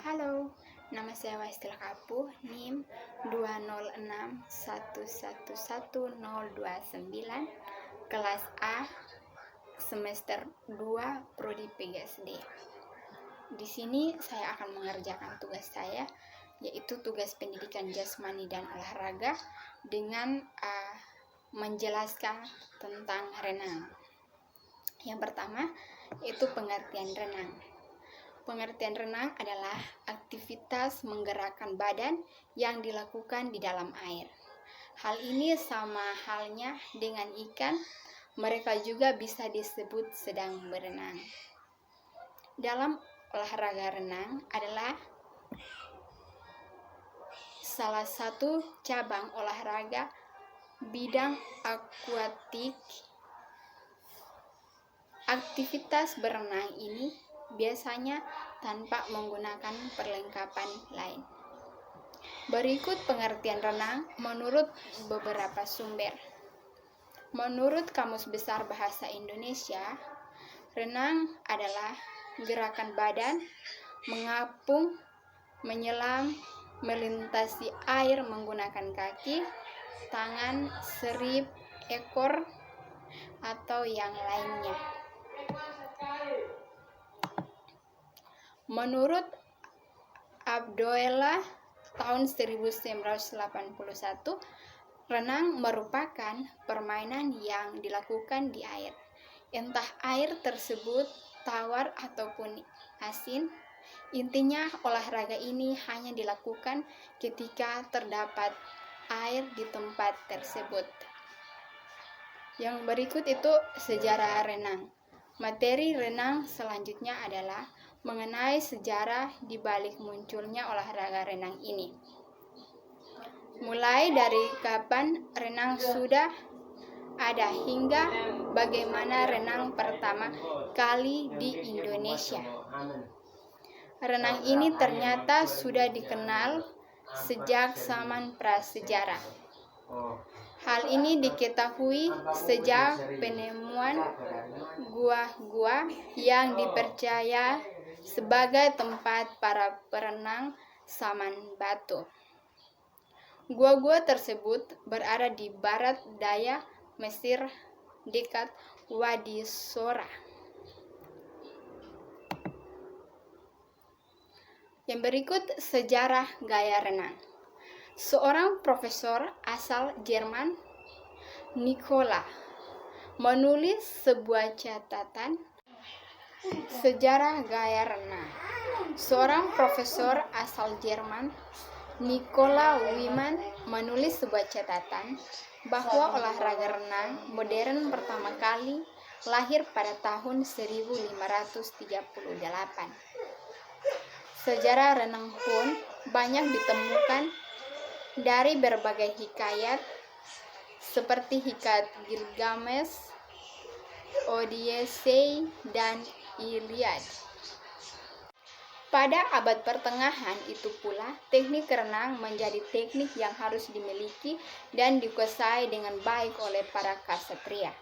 Halo, nama saya Waistil Kapuh, NIM 206111029, kelas A, semester 2, prodi PGSD. Di sini saya akan mengerjakan tugas saya, yaitu tugas pendidikan jasmani dan olahraga dengan menjelaskan tentang renang. Yang pertama, itu pengertian renang. Pengertian renang adalah aktivitas menggerakkan badan yang dilakukan di dalam air. Hal ini sama halnya dengan ikan, mereka juga bisa disebut sedang berenang. Dalam olahraga renang adalah salah satu cabang olahraga bidang akuatik. Aktivitas berenang ini biasanya tanpa menggunakan perlengkapan lain. Berikut pengertian renang menurut beberapa sumber. Menurut Kamus Besar Bahasa Indonesia, renang adalah gerakan badan mengapung, menyelam, melintasi air menggunakan kaki, tangan, serip, ekor, atau yang lainnya. Menurut Abdoela tahun 1981, renang merupakan permainan yang dilakukan di air. Entah air tersebut tawar ataupun asin, intinya olahraga ini hanya dilakukan ketika terdapat air di tempat tersebut. Yang berikut itu sejarah renang. Materi renang selanjutnya adalah mengenai sejarah di balik munculnya olahraga renang ini. Mulai dari kapan renang sudah ada hingga bagaimana renang pertama kali di Indonesia. Renang ini ternyata sudah dikenal sejak zaman prasejarah. Hal ini diketahui sejak penemuan gua-gua yang dipercaya sebagai tempat para perenang zaman batu. Gua-gua tersebut berada di barat daya Mesir dekat Wadi Sora. Yang berikut sejarah gaya renang. Seorang profesor asal Jerman, Nikola, menulis sebuah catatan sejarah gaya renang. Seorang profesor asal Jerman, Nikola Wieman, menulis sebuah catatan bahwa olahraga renang modern pertama kali lahir pada tahun 1538. Sejarah renang pun banyak ditemukan dari berbagai hikayat seperti hikayat Gilgamesh, Odyssey, dan Iliad. Pada abad pertengahan itu pula, teknik renang menjadi teknik yang harus dimiliki dan dikuasai dengan baik oleh para ksatria.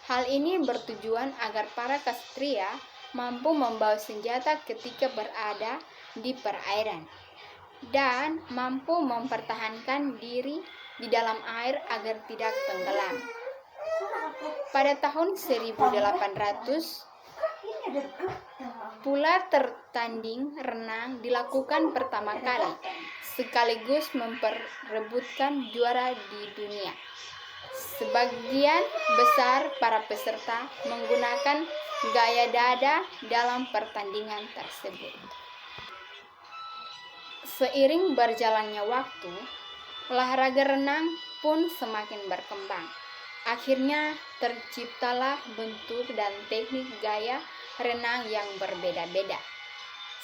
Hal ini bertujuan agar para ksatria mampu membawa senjata ketika berada di perairan dan mampu mempertahankan diri di dalam air agar tidak tenggelam. Pada tahun 1800 pula tertanding renang dilakukan pertama kali, sekaligus memperebutkan juara di dunia. Sebagian besar para peserta menggunakan gaya dada dalam pertandingan tersebut. Seiring berjalannya waktu, olahraga renang pun semakin berkembang. Akhirnya terciptalah bentuk dan teknik gaya renang yang berbeda-beda.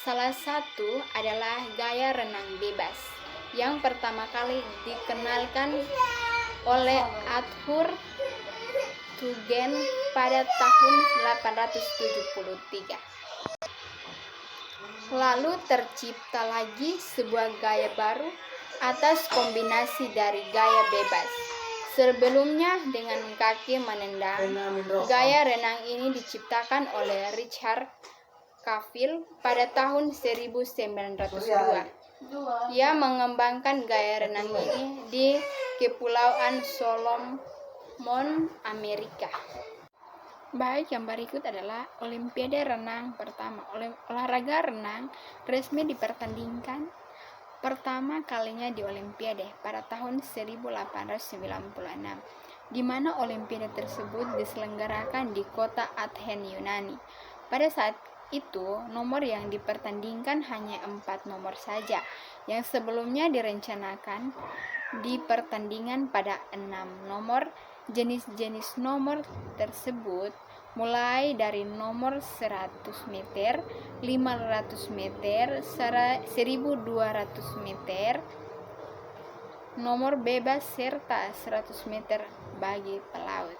Salah satu adalah gaya renang bebas yang pertama kali dikenalkan oleh Arthur Tugen pada tahun 1873. Lalu tercipta lagi sebuah gaya baru atas kombinasi dari gaya bebas. Sebelumnya dengan kaki menendang, gaya renang ini diciptakan oleh Richard Cavill pada tahun 1902. Ia mengembangkan gaya renang ini di Kepulauan Solomon, Amerika. Baik, yang berikut adalah Olimpiade renang pertama. Olahraga renang resmi dipertandingkan pertama kalinya di Olimpiade pada tahun 1896, di mana Olimpiade tersebut diselenggarakan di kota Athens, Yunani. Pada saat itu, nomor yang dipertandingkan hanya 4 nomor saja, yang sebelumnya direncanakan di pertandingan pada 6 nomor. Jenis-jenis nomor tersebut mulai dari nomor 100 meter, 500 meter, 1200 meter, nomor bebas serta 100 meter bagi pelaut.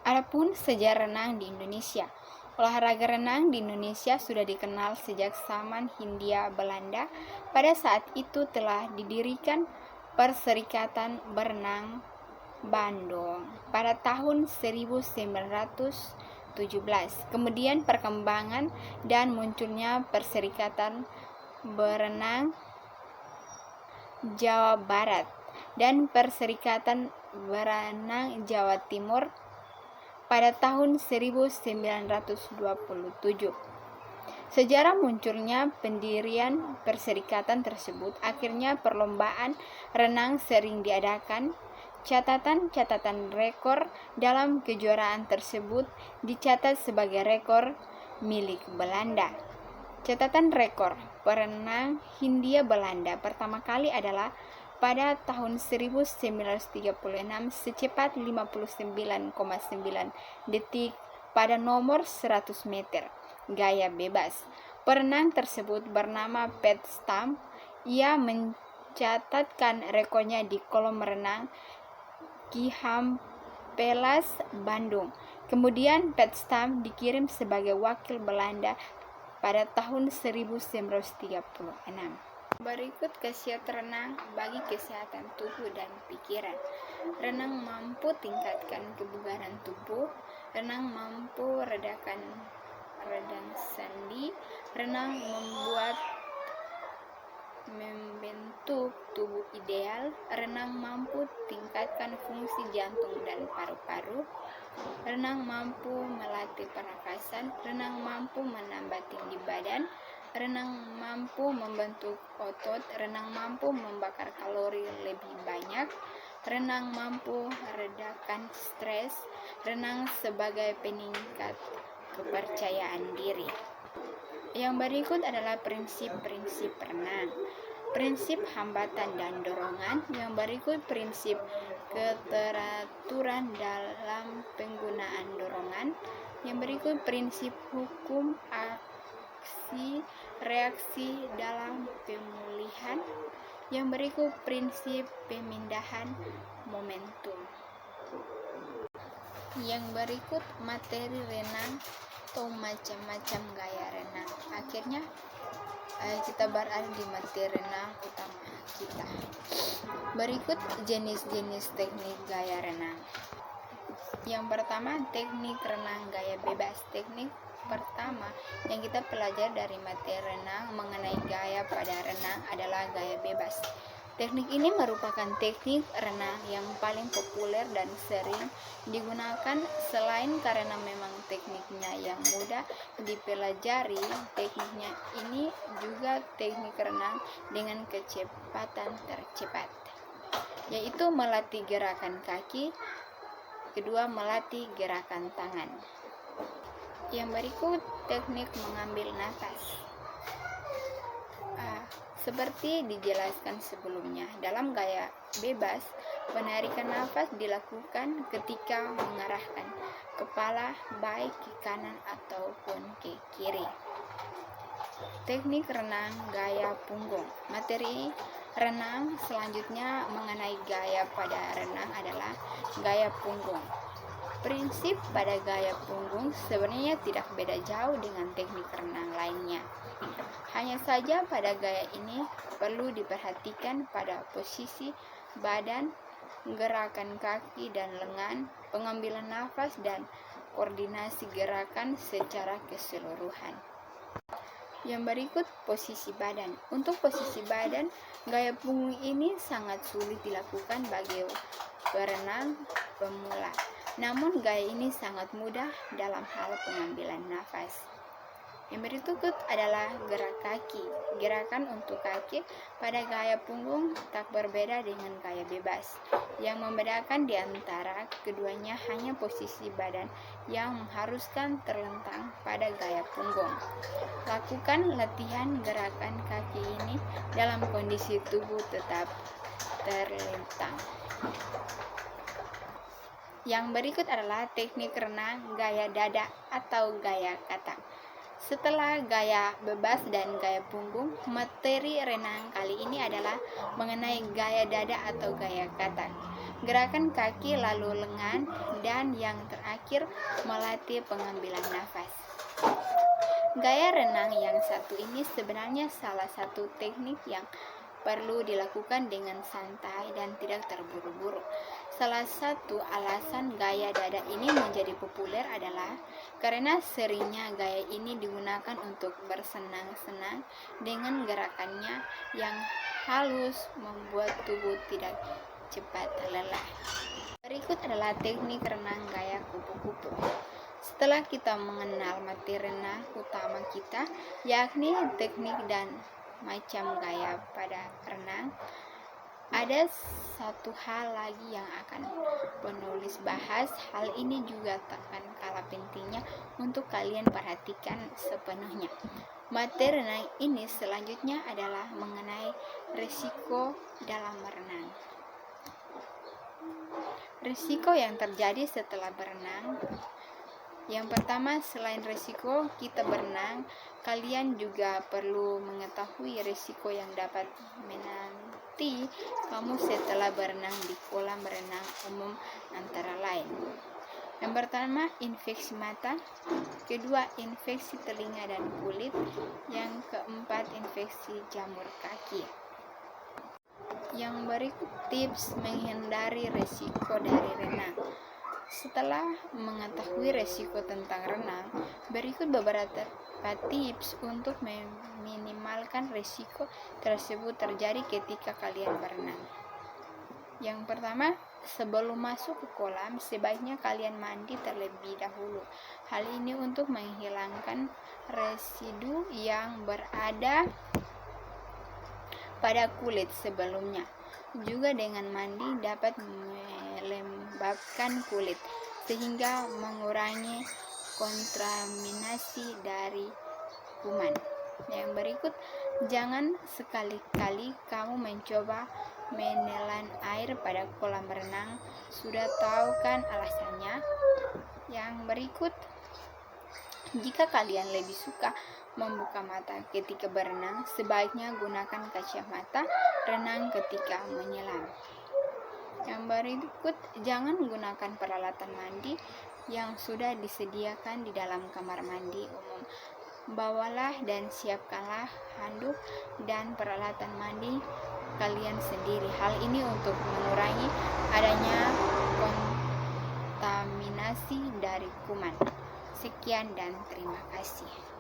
Adapun sejarah renang di Indonesia. Olahraga renang di Indonesia sudah dikenal sejak zaman Hindia Belanda. Pada saat itu telah didirikan Perserikatan Berenang Bandung pada tahun 1917. Kemudian perkembangan dan munculnya Perserikatan Berenang Jawa Barat dan Perserikatan Berenang Jawa Timur pada tahun 1927. Sejarah munculnya pendirian perserikatan tersebut, akhirnya perlombaan renang sering diadakan. Catatan rekor dalam kejuaraan tersebut dicatat sebagai rekor milik Belanda. Catatan rekor perenang Hindia Belanda pertama kali adalah pada tahun 1936 secepat 59,9 detik pada nomor 100 meter gaya bebas. Perenang tersebut bernama Pat Stamp. Ia mencatatkan rekornya di kolam renang Ki Hampelas, Bandung. Kemudian Pat Stamp dikirim sebagai wakil Belanda pada tahun 1936. Berikut khasiat renang bagi kesehatan tubuh dan pikiran. Renang mampu tingkatkan kebugaran tubuh. Renang mampu redakan radang sendi. Renang membentuk tubuh ideal. Renang mampu tingkatkan fungsi jantung dan paru-paru. Renang mampu melatih pernafasan. Renang mampu menambah tinggi badan. Renang mampu membentuk otot. Renang mampu membakar kalori lebih banyak. Renang mampu meredakan stres. Renang sebagai peningkat kepercayaan diri. Yang berikut adalah prinsip-prinsip renang. Prinsip hambatan dan dorongan. Yang berikut prinsip keteraturan dalam penggunaan dorongan. Yang berikut prinsip hukum aksi reaksi dalam pemulihan. Yang berikut prinsip pemindahan momentum. Yang berikut materi renang atau macam-macam gaya renang. Akhirnya kita berada di materi renang utama kita. Berikut jenis-jenis teknik gaya renang. Yang pertama, teknik renang gaya bebas. Teknik pertama yang kita pelajari dari materi renang mengenai gaya pada renang adalah gaya bebas. Teknik ini merupakan teknik renang yang paling populer dan sering digunakan. Selain karena memang tekniknya yang mudah dipelajari, tekniknya ini juga teknik renang dengan kecepatan tercepat, yaitu melatih gerakan kaki, kedua melatih gerakan tangan. Yang berikut teknik mengambil nafas. Seperti dijelaskan sebelumnya, dalam gaya bebas, penarikan nafas dilakukan ketika mengarahkan kepala baik ke kanan ataupun ke kiri. Teknik renang gaya punggung. Materi renang selanjutnya mengenai gaya pada renang adalah gaya punggung. Prinsip pada gaya punggung sebenarnya tidak beda jauh dengan teknik renang lainnya. Hanya saja pada gaya ini perlu diperhatikan pada posisi badan, gerakan kaki dan lengan, pengambilan nafas, dan koordinasi gerakan secara keseluruhan. Yang berikut posisi badan. Untuk posisi badan, gaya punggung ini sangat sulit dilakukan bagi perenang pemula. Namun gaya ini sangat mudah dalam hal pengambilan nafas. Yang berikut adalah gerak kaki. Gerakan untuk kaki pada gaya punggung tak berbeda dengan gaya bebas. Yang membedakan di antara keduanya hanya posisi badan yang mengharuskan terlentang pada gaya punggung. Lakukan latihan gerakan kaki ini dalam kondisi tubuh tetap terlentang. Yang berikut adalah teknik renang gaya dada atau gaya kata. Setelah gaya bebas dan gaya punggung, materi renang kali ini adalah mengenai gaya dada atau gaya kata. Gerakan kaki lalu lengan dan yang terakhir melatih pengambilan nafas. Gaya renang yang satu ini sebenarnya salah satu teknik yang perlu dilakukan dengan santai dan tidak terburu-buru. Salah satu alasan gaya dada ini menjadi populer adalah karena seringnya gaya ini digunakan untuk bersenang-senang dengan gerakannya yang halus membuat tubuh tidak cepat lelah. Berikut adalah teknik renang gaya kupu-kupu. Setelah kita mengenal materi renang utama kita, yakni teknik dan macam gaya pada renang, ada satu hal lagi yang akan penulis bahas. Hal ini juga takkan kalah pentingnya untuk kalian perhatikan sepenuhnya. Materi renang ini selanjutnya adalah mengenai risiko dalam berenang. Risiko yang terjadi setelah berenang. Yang pertama, selain risiko kita berenang, kalian juga perlu mengetahui risiko yang dapat menanti kamu setelah berenang di kolam renang umum antara lain. Yang pertama, infeksi mata. Kedua, infeksi telinga dan kulit. Yang keempat, infeksi jamur kaki. Yang berikut tips menghindari risiko dari renang. Setelah mengetahui resiko tentang renang, berikut beberapa tips untuk meminimalkan risiko tersebut terjadi ketika kalian berenang. Yang pertama, sebelum masuk ke kolam, sebaiknya kalian mandi terlebih dahulu. Hal ini untuk menghilangkan residu yang berada pada kulit sebelumnya. Juga dengan mandi dapat melembabkan kulit sehingga mengurangi kontaminasi dari kuman. Yang berikut, jangan sekali-kali kamu mencoba menelan air pada kolam renang. Sudah tahu kan alasannya? Yang berikut, jika kalian lebih suka membuka mata ketika berenang, sebaiknya gunakan kacamata renang ketika menyelam. Yang berikut, jangan gunakan peralatan mandi yang sudah disediakan di dalam kamar mandi umum. Bawalah dan siapkanlah handuk dan peralatan mandi kalian sendiri. Hal ini untuk mengurangi adanya kontaminasi dari kuman. Sekian dan terima kasih.